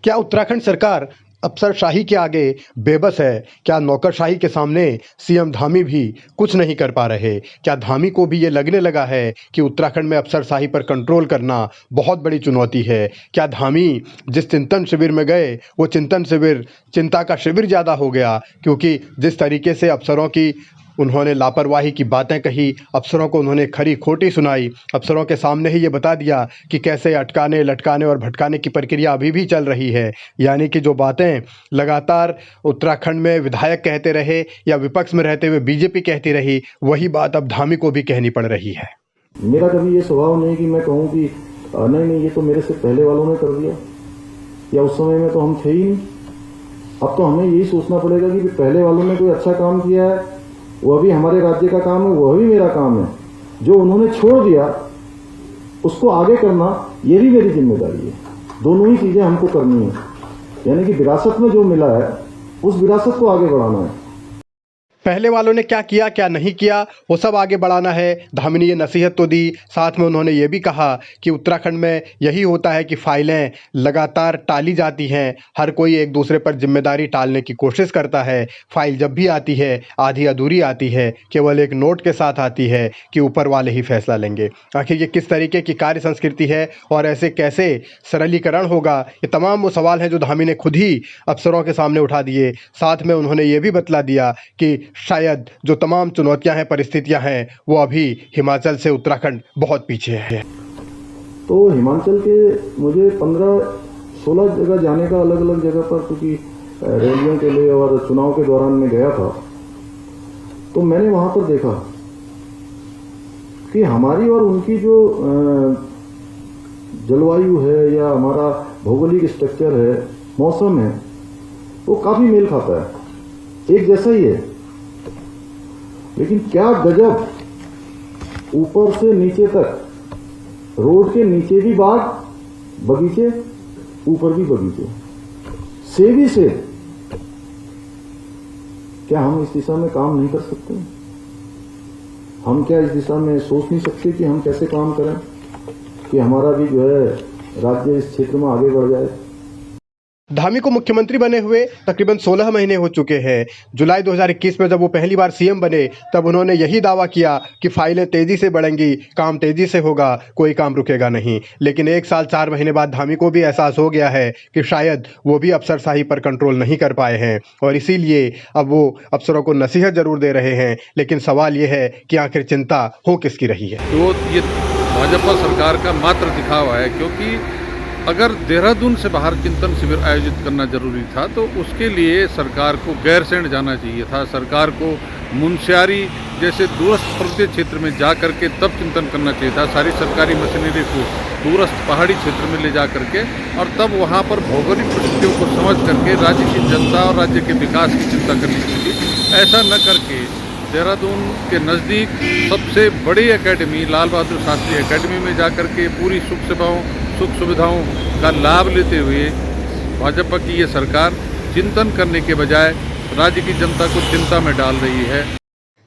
क्या उत्तराखंड सरकार अफसरशाही के आगे बेबस है? क्या नौकरशाही के सामने सीएम धामी भी कुछ नहीं कर पा रहे? क्या धामी को भी ये लगने लगा है कि उत्तराखंड में अफसरशाही पर कंट्रोल करना बहुत बड़ी चुनौती है? क्या धामी जिस चिंतन शिविर में गए वो चिंतन शिविर चिंता का शिविर ज़्यादा हो गया? क्योंकि जिस तरीके से अफसरों की उन्होंने लापरवाही की बातें कही, अफसरों को उन्होंने खरी खोटी सुनाई, अफसरों के सामने ही ये बता दिया कि कैसे अटकाने लटकाने और भटकाने की प्रक्रिया अभी भी चल रही है। यानी कि जो बातें लगातार उत्तराखंड में विधायक कहते रहे या विपक्ष में रहते हुए बीजेपी कहती रही, वही बात अब धामी को भी कहनी पड़ रही है। मेरा कभी ये स्वभाव नहीं कि मैं कहूँ कि नहीं ये तो मेरे से पहले वालों ने कर दिया, या उस समय में तो हम थे ही नहीं। अब तो हमें यही सोचना पड़ेगा कि पहले वालों ने कोई अच्छा काम किया है, वह भी हमारे राज्य का काम है, वह भी मेरा काम है। जो उन्होंने छोड़ दिया उसको आगे करना, ये भी मेरी जिम्मेदारी है। दोनों ही चीजें हमको करनी है, यानी कि विरासत में जो मिला है उस विरासत को आगे बढ़ाना है। पहले वालों ने क्या किया क्या नहीं किया वो सब आगे बढ़ाना है। धामी ने ये नसीहत तो दी, साथ में उन्होंने ये भी कहा कि उत्तराखंड में यही होता है कि फाइलें लगातार टाली जाती हैं। हर कोई एक दूसरे पर जिम्मेदारी टालने की कोशिश करता है। फाइल जब भी आती है आधी अधूरी आती है, केवल एक नोट के साथ आती है कि ऊपर वाले ही फैसला लेंगे। आखिर ये किस तरीके की कार्य संस्कृति है और ऐसे कैसे सरलीकरण होगा, ये तमाम वो सवाल हैं जो धामी ने खुद ही अफसरों के सामने उठा दिए। साथ में उन्होंने ये भी बतला दिया कि शायद जो तमाम चुनौतियां हैं, परिस्थितियां हैं, वो अभी हिमाचल से उत्तराखंड बहुत पीछे है। तो हिमाचल के मुझे 15-16 जगह जाने का, अलग अलग जगह पर, क्योंकि रैलियों के लिए और चुनाव के दौरान मैं गया था, तो मैंने वहां पर देखा कि हमारी और उनकी जो जलवायु है या हमारा भौगोलिक स्ट्रक्चर है, मौसम है, वो काफी मेल खाता है, एक जैसा ही है। लेकिन क्या गजब, ऊपर से नीचे तक, रोड के नीचे भी बाग बगीचे, ऊपर भी बगीचे, सेब ही सेब। क्या हम इस दिशा में काम नहीं कर सकते? हम क्या इस दिशा में सोच नहीं सकते कि हम कैसे काम करें कि हमारा भी जो है राज्य इस क्षेत्र में आगे बढ़ जाए? धामी को मुख्यमंत्री बने हुए तकरीबन 16 महीने हो चुके हैं। जुलाई 2021 में जब वो पहली बार सीएम बने तब उन्होंने यही दावा किया कि फाइलें तेज़ी से बढ़ेंगी, काम तेज़ी से होगा, कोई काम रुकेगा नहीं। लेकिन 1 साल 4 महीने बाद धामी को भी एहसास हो गया है कि शायद वो भी अफसरशाही पर कंट्रोल नहीं कर पाए हैं और इसीलिए अब वो अफसरों को नसीहत ज़रूर दे रहे हैं। लेकिन सवाल ये है कि आखिर चिंता हो किसकी रही है? तो ये भाजपा सरकार का मात्र दिखावा है, क्योंकि अगर देहरादून से बाहर चिंतन शिविर आयोजित करना जरूरी था तो उसके लिए सरकार को गैरसैंण जाना चाहिए था। सरकार को मुनस्यारी जैसे दूरस्थ पर्वतीय क्षेत्र में जा करके तब चिंतन करना चाहिए था। सारी सरकारी मशीनरी को दूरस्थ पहाड़ी क्षेत्र में ले जा करके और तब वहाँ पर भौगोलिक परिस्थितियों को समझ करके राज्य की जनता और राज्य के विकास की चिंता करनी चाहिए। ऐसा न करके देहरादून के नज़दीक सबसे बड़ी एकेडमी लाल बहादुर शास्त्री एकेडमी में जा करके पूरी सुख सुविधाओं का लाभ लेते हुए भाजपा की ये सरकार चिंतन करने के बजाय राज्य की जनता को चिंता में डाल रही है।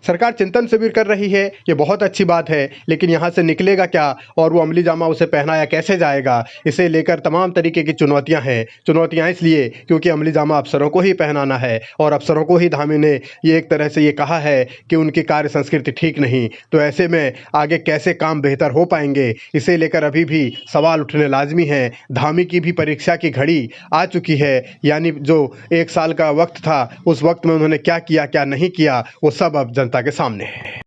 सरकार चिंतन शिविर कर रही है, ये बहुत अच्छी बात है, लेकिन यहाँ से निकलेगा क्या और वो अमली जामा उसे पहनाया कैसे जाएगा, इसे लेकर तमाम तरीके की चुनौतियाँ हैं। चुनौतियाँ इसलिए क्योंकि अमली जामा अफसरों को ही पहनाना है और अफसरों को ही धामी ने ये एक तरह से ये कहा है कि उनकी कार्य संस्कृति ठीक नहीं। तो ऐसे में आगे कैसे काम बेहतर हो पाएंगे, इसे लेकर अभी भी सवाल उठने लाजमी हैं। धामी की भी परीक्षा की घड़ी आ चुकी है, यानी जो 1 साल का वक्त था उस वक्त में उन्होंने क्या किया क्या नहीं किया वो सब अब जनता के सामने है।